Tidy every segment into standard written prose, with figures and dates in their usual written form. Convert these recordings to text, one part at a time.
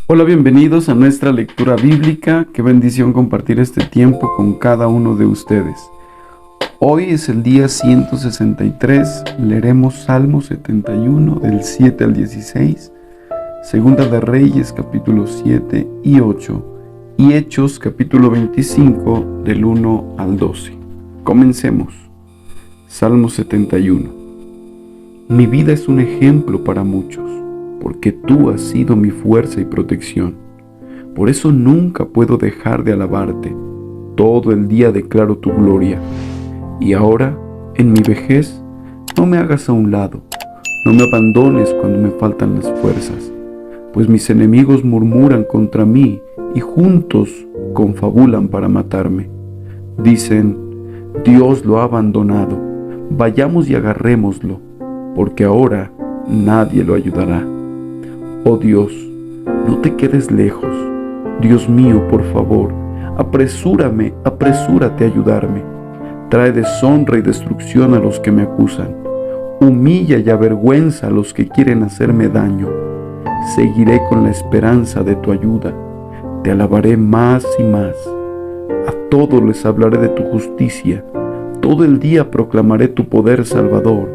Hola, bienvenidos a nuestra lectura bíblica. Qué bendición compartir este tiempo con cada uno de ustedes. Hoy es el día 163, leeremos Salmo 71 del 7 al 16, Segunda de Reyes capítulos 7 y 8 y Hechos capítulo 25 del 1 al 12. Comencemos. Salmo 71. Mi vida es un ejemplo para muchos, porque tú has sido mi fuerza y protección. Por eso nunca puedo dejar de alabarte. Todo el día declaro tu gloria. Y ahora, en mi vejez, no me hagas a un lado. No me abandones cuando me faltan las fuerzas, pues mis enemigos murmuran contra mí y juntos confabulan para matarme. Dicen: Dios lo ha abandonado. Vayamos y agarrémoslo, porque ahora nadie lo ayudará. Oh Dios, no te quedes lejos. Dios mío, por favor, apresúrate a ayudarme. Trae deshonra y destrucción a los que me acusan. Humilla y avergüenza a los que quieren hacerme daño. Seguiré con la esperanza de tu ayuda. Te alabaré más y más. A todos les hablaré de tu justicia. Todo el día proclamaré tu poder salvador,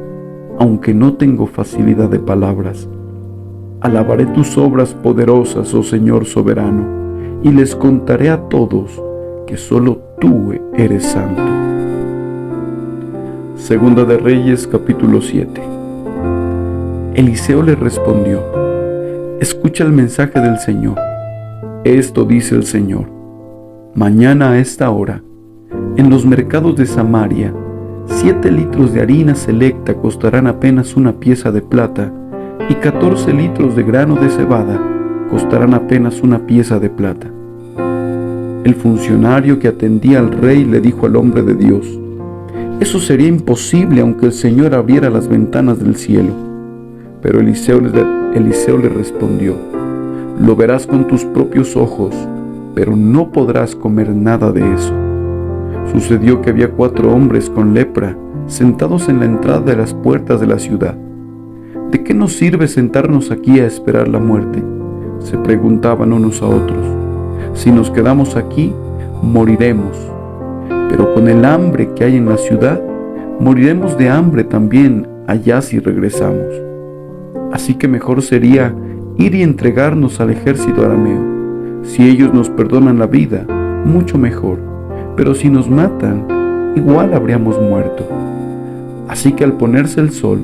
aunque no tengo facilidad de palabras. Alabaré tus obras poderosas, oh Señor soberano, y les contaré a todos que solo tú eres santo. Segunda de Reyes capítulo 7. Eliseo le respondió: Escucha el mensaje del Señor. Esto dice el Señor: Mañana a esta hora, en los mercados de Samaria, 7 litros de harina selecta costarán apenas una pieza de plata, y 14 litros de grano de cebada costarán apenas una pieza de plata. El funcionario que atendía al rey le dijo al hombre de Dios: Eso sería imposible aunque el Señor abriera las ventanas del cielo. Pero Eliseo le respondió: Lo verás con tus propios ojos, pero no podrás comer nada de eso. Sucedió que había 4 hombres con lepra sentados en la entrada de las puertas de la ciudad. ¿De qué nos sirve sentarnos aquí a esperar la muerte?, se preguntaban unos a otros. Si nos quedamos aquí, moriremos. Pero con el hambre que hay en la ciudad, moriremos de hambre también allá si regresamos. Así que mejor sería ir y entregarnos al ejército arameo. Si ellos nos perdonan la vida, mucho mejor. Pero si nos matan, igual habríamos muerto. Así que al ponerse el sol,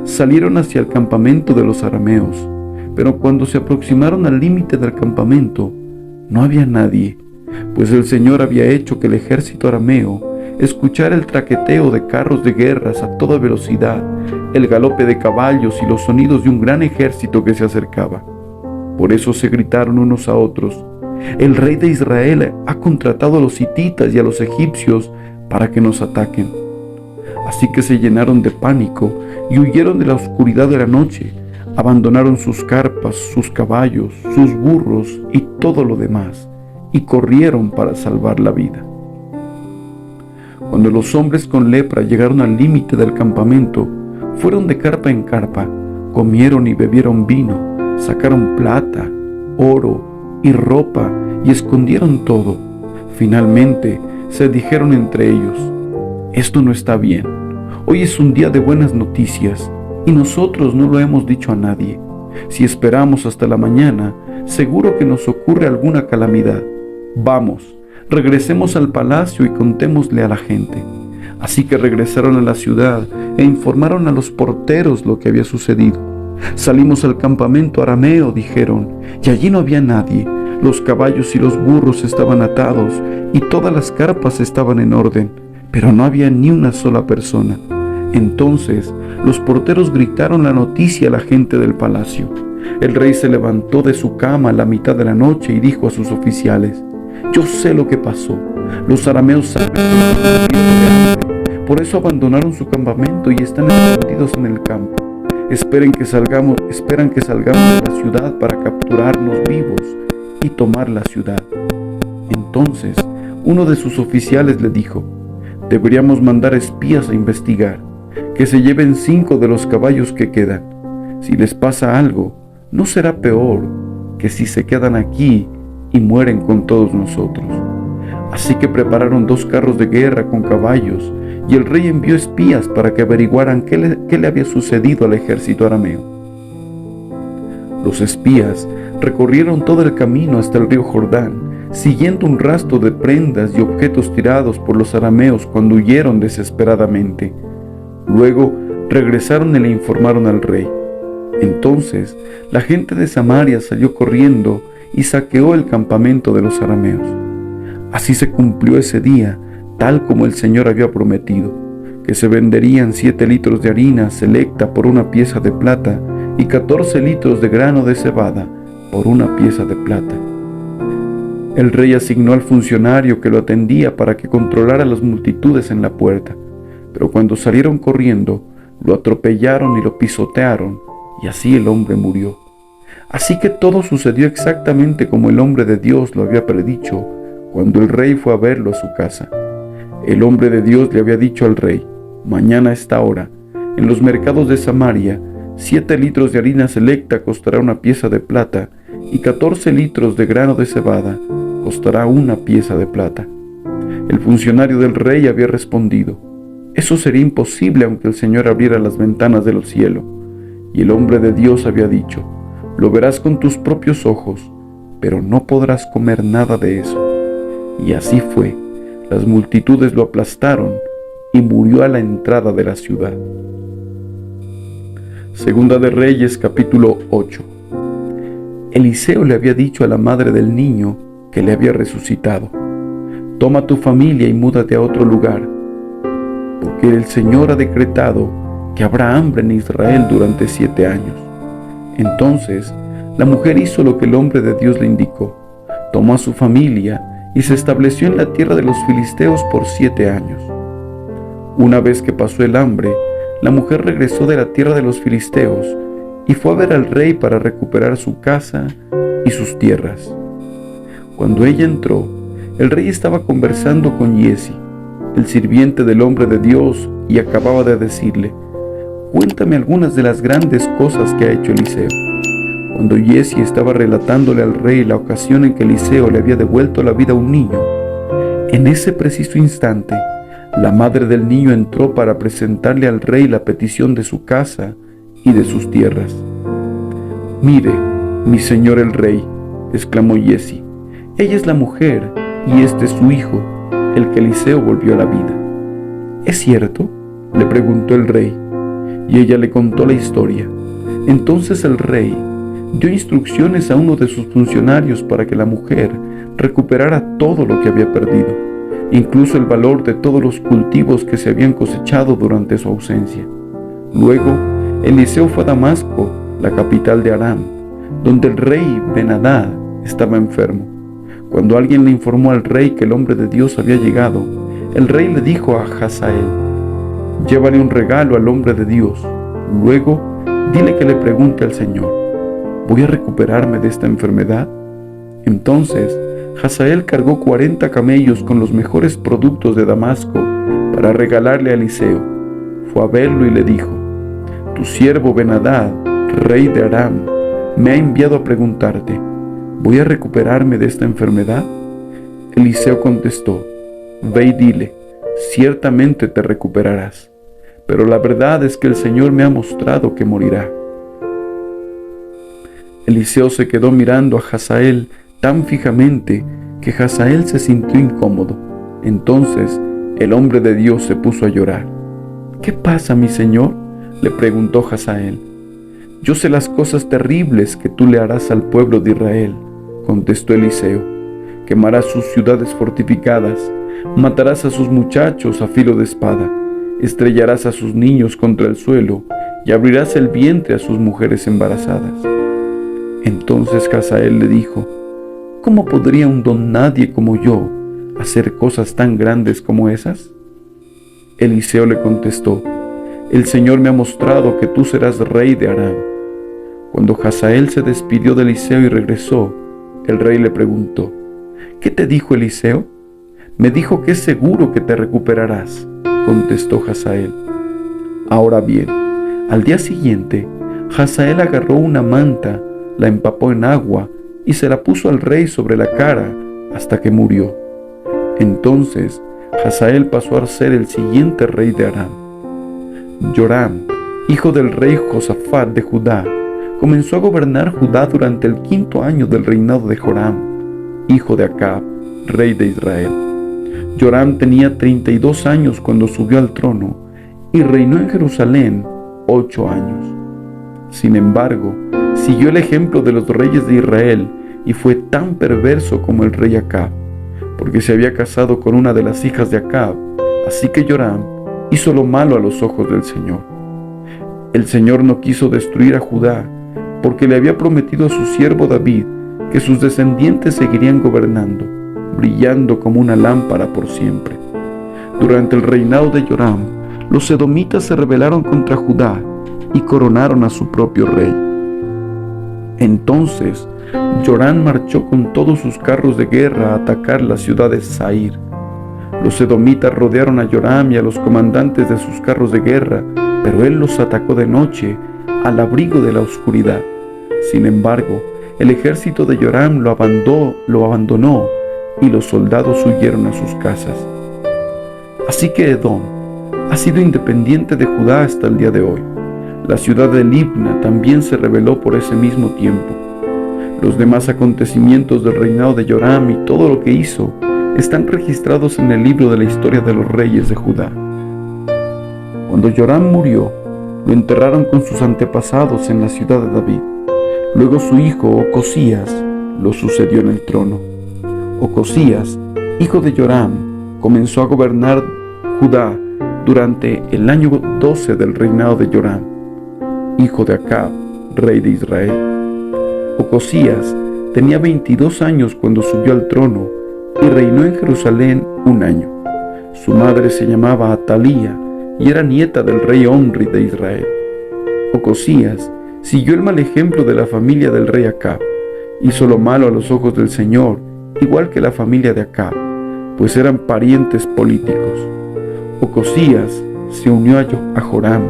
salieron hacia el campamento de los arameos. Pero cuando se aproximaron al límite del campamento, no había nadie, pues el Señor había hecho que el ejército arameo escuchara el traqueteo de carros de guerras a toda velocidad, el galope de caballos y los sonidos de un gran ejército que se acercaba. Por eso se gritaron unos a otros: El rey de Israel ha contratado a los hititas y a los egipcios para que nos ataquen. Así que se llenaron de pánico y huyeron de la oscuridad de la noche. Abandonaron sus carpas, sus caballos, sus burros y todo lo demás, y corrieron para salvar la vida. Cuando los hombres con lepra llegaron al límite del campamento, fueron de carpa en carpa, comieron y bebieron vino, sacaron plata, oro y ropa y escondieron todo. Finalmente se dijeron entre ellos: Esto no está bien. Hoy es un día de buenas noticias y nosotros no lo hemos dicho a nadie. Si esperamos hasta la mañana, seguro que nos ocurre alguna calamidad. Vamos, regresemos al palacio y contémosle a la gente. Así que regresaron a la ciudad e informaron a los porteros lo que había sucedido. Salimos al campamento arameo, dijeron, y allí no había nadie. Los caballos y los burros estaban atados y todas las carpas estaban en orden, pero no había ni una sola persona. Entonces los porteros gritaron la noticia a la gente del palacio. El rey se levantó de su cama a la mitad de la noche y dijo a sus oficiales: Yo sé lo que pasó. Los arameos saben que estamos muriendo de hambre. Por eso abandonaron su campamento y están escondidos en el campo. Esperan que salgamos de la ciudad para capturarnos vivos y tomar la ciudad. Entonces uno de sus oficiales le dijo: Deberíamos mandar espías a investigar, que se lleven 5 de los caballos que quedan. Si les pasa algo, no será peor que si se quedan aquí y mueren con todos nosotros. Así que prepararon 2 carros de guerra con caballos, y el rey envió espías para que averiguaran qué le había sucedido al ejército arameo. Los espías recorrieron todo el camino hasta el río Jordán, siguiendo un rastro de prendas y objetos tirados por los arameos cuando huyeron desesperadamente. Luego regresaron y le informaron al rey. Entonces la gente de Samaria salió corriendo y saqueó el campamento de los arameos. Así se cumplió ese día, tal como el Señor había prometido, que se venderían 7 litros de harina selecta por una pieza de plata y 14 litros de grano de cebada por una pieza de plata. El rey asignó al funcionario que lo atendía para que controlara las multitudes en la puerta, pero cuando salieron corriendo, lo atropellaron y lo pisotearon, y así el hombre murió. Así que todo sucedió exactamente como el hombre de Dios lo había predicho cuando el rey fue a verlo a su casa. El hombre de Dios le había dicho al rey: mañana a esta hora, en los mercados de Samaria, 7 litros de harina selecta costará una pieza de plata, y 14 litros de grano de cebada costará una pieza de plata. El funcionario del rey había respondido: eso sería imposible aunque el Señor abriera las ventanas de los cielos. Y el hombre de Dios había dicho: lo verás con tus propios ojos, pero no podrás comer nada de eso. Y así fue. Las multitudes lo aplastaron y murió a la entrada de la ciudad. Segunda de Reyes, capítulo 8. Eliseo le había dicho a la madre del niño que le había resucitado: toma tu familia y múdate a otro lugar, porque el Señor ha decretado que habrá hambre en Israel durante 7 años. Entonces la mujer hizo lo que el hombre de Dios le indicó. Tomó a su familia y se estableció en la tierra de los filisteos por 7 años. Una vez que pasó el hambre, la mujer regresó de la tierra de los filisteos y fue a ver al rey para recuperar su casa y sus tierras. Cuando ella entró, el rey estaba conversando con Giezi, el sirviente del hombre de Dios, y acababa de decirle: cuéntame algunas de las grandes cosas que ha hecho Eliseo. Cuando Giezi estaba relatándole al rey la ocasión en que Eliseo le había devuelto la vida a un niño, en ese preciso instante, la madre del niño entró para presentarle al rey la petición de su casa y de sus tierras. Mire, mi señor el rey, exclamó Giezi, ella es la mujer y este es su hijo, el que Eliseo volvió a la vida. ¿Es cierto?, le preguntó el rey, y ella le contó la historia. Entonces el rey dio instrucciones a uno de sus funcionarios para que la mujer recuperara todo lo que había perdido, incluso el valor de todos los cultivos que se habían cosechado durante su ausencia. Luego, Eliseo fue a Damasco, la capital de Aram, donde el rey Ben-Hadad estaba enfermo. Cuando alguien le informó al rey que el hombre de Dios había llegado, el rey le dijo a Hazael: llévale un regalo al hombre de Dios. Luego, dile que le pregunte al Señor: ¿voy a recuperarme de esta enfermedad? Entonces, Hazael cargó 40 camellos con los mejores productos de Damasco para regalarle a Eliseo. Fue a verlo y le dijo: tu siervo Ben-Hadad, rey de Aram, me ha enviado a preguntarte: ¿voy a recuperarme de esta enfermedad? Eliseo contestó: ve y dile, ciertamente te recuperarás, pero la verdad es que el Señor me ha mostrado que morirá. Eliseo se quedó mirando a Hazael tan fijamente que Hazael se sintió incómodo. Entonces el hombre de Dios se puso a llorar. ¿Qué pasa, mi señor?, le preguntó Hazael. Yo sé las cosas terribles que tú le harás al pueblo de Israel, contestó Eliseo. Quemarás sus ciudades fortificadas, matarás a sus muchachos a filo de espada, estrellarás a sus niños contra el suelo y abrirás el vientre a sus mujeres embarazadas. Entonces Hazael le dijo: ¿cómo podría un don nadie como yo hacer cosas tan grandes como esas? Eliseo le contestó: el Señor me ha mostrado que tú serás rey de Aram. Cuando Hazael se despidió de Eliseo y regresó, el rey le preguntó: ¿qué te dijo Eliseo? Me dijo que es seguro que te recuperarás, contestó Hazael. Ahora bien, al día siguiente, Hazael agarró una manta, la empapó en agua y se la puso al rey sobre la cara hasta que murió. Entonces Hazael pasó a ser el siguiente rey de Aram. Joram, hijo del rey Josafat de Judá, comenzó a gobernar Judá durante el 5.º año del reinado de Joram, hijo de Acab, rey de Israel. Joram tenía 32 años cuando subió al trono y reinó en Jerusalén 8 años. Sin embargo, siguió el ejemplo de los reyes de Israel y fue tan perverso como el rey Acab, porque se había casado con una de las hijas de Acab. Así que Joram hizo lo malo a los ojos del Señor. El Señor no quiso destruir a Judá, porque le había prometido a su siervo David que sus descendientes seguirían gobernando, brillando como una lámpara por siempre. Durante el reinado de Joram, los edomitas se rebelaron contra Judá y coronaron a su propio rey. Entonces Joram marchó con todos sus carros de guerra a atacar la ciudad de Zair. Los edomitas rodearon a Joram y a los comandantes de sus carros de guerra, pero él los atacó de noche, al abrigo de la oscuridad. Sin embargo, el ejército de Joram lo abandonó y los soldados huyeron a sus casas. Así que Edom ha sido independiente de Judá hasta el día de hoy. La ciudad de Libna también se rebeló por ese mismo tiempo. Los demás acontecimientos del reinado de Joram y todo lo que hizo están registrados en el libro de la historia de los reyes de Judá. Cuando Joram murió, lo enterraron con sus antepasados en la ciudad de David. Luego su hijo Ocosías lo sucedió en el trono. Ocosías, hijo de Joram, comenzó a gobernar Judá durante el año 12 del reinado de Joram, hijo de Acab, rey de Israel. Ocosías tenía 22 años cuando subió al trono y reinó en Jerusalén 1 año. Su madre se llamaba Atalía y era nieta del rey Omri de Israel. Ocosías siguió el mal ejemplo de la familia del rey Acab. Hizo lo malo a los ojos del Señor, igual que la familia de Acab, pues eran parientes políticos. Ocosías se unió a Joram,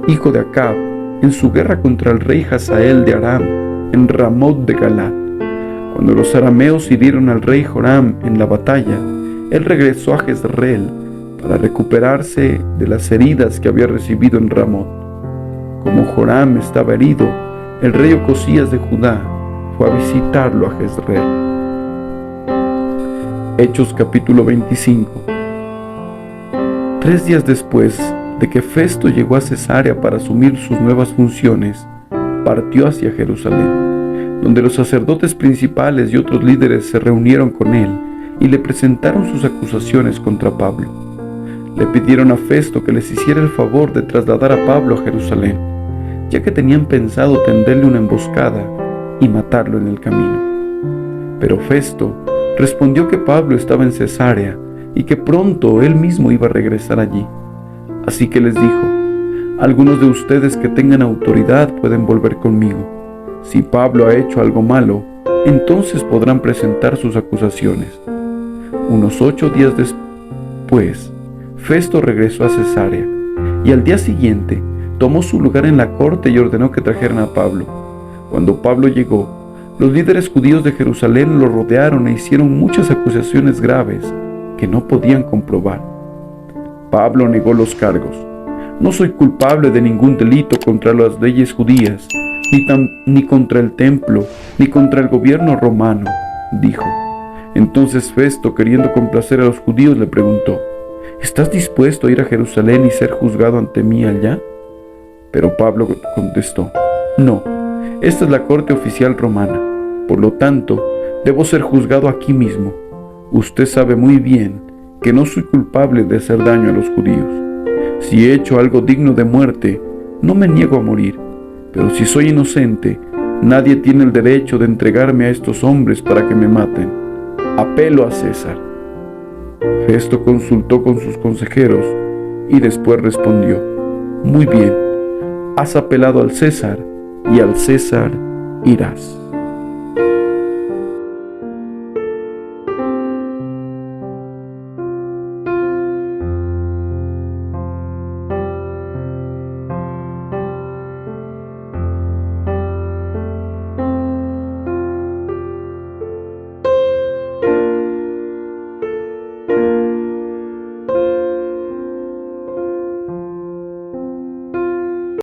hijo de Acab, en su guerra contra el rey Hazael de Aram, en Ramot de Galat. Cuando los arameos hirieron al rey Joram en la batalla, él regresó a Jezreel para recuperarse de las heridas que había recibido en Ramot. Como Joram estaba herido, el rey Ocosías de Judá fue a visitarlo a Jezreel. Hechos capítulo 25. 3 días después de que Festo llegó a Cesarea para asumir sus nuevas funciones, partió hacia Jerusalén, donde los sacerdotes principales y otros líderes se reunieron con él y le presentaron sus acusaciones contra Pablo. Le pidieron a Festo que les hiciera el favor de trasladar a Pablo a Jerusalén, ya que tenían pensado tenderle una emboscada y matarlo en el camino. Pero Festo respondió que Pablo estaba en Cesarea y que pronto él mismo iba a regresar allí. Así que les dijo: algunos de ustedes que tengan autoridad pueden volver conmigo. Si Pablo ha hecho algo malo, entonces podrán presentar sus acusaciones. Unos 8 días después, Festo regresó a Cesarea, y al día siguiente tomó su lugar en la corte y ordenó que trajeran a Pablo. Cuando Pablo llegó, los líderes judíos de Jerusalén lo rodearon e hicieron muchas acusaciones graves que no podían comprobar. Pablo negó los cargos. No soy culpable de ningún delito contra las leyes judías, ni contra el templo, ni contra el gobierno romano, dijo. Entonces Festo, queriendo complacer a los judíos, le preguntó: ¿estás dispuesto a ir a Jerusalén y ser juzgado ante mí allá? Pero Pablo contestó: no, esta es la corte oficial romana, por lo tanto, debo ser juzgado aquí mismo. Usted sabe muy bien que no soy culpable de hacer daño a los judíos. Si he hecho algo digno de muerte, no me niego a morir, pero si soy inocente, nadie tiene el derecho de entregarme a estos hombres para que me maten. Apelo a César. Festo consultó con sus consejeros y después respondió: muy bien, has apelado al César y al César irás.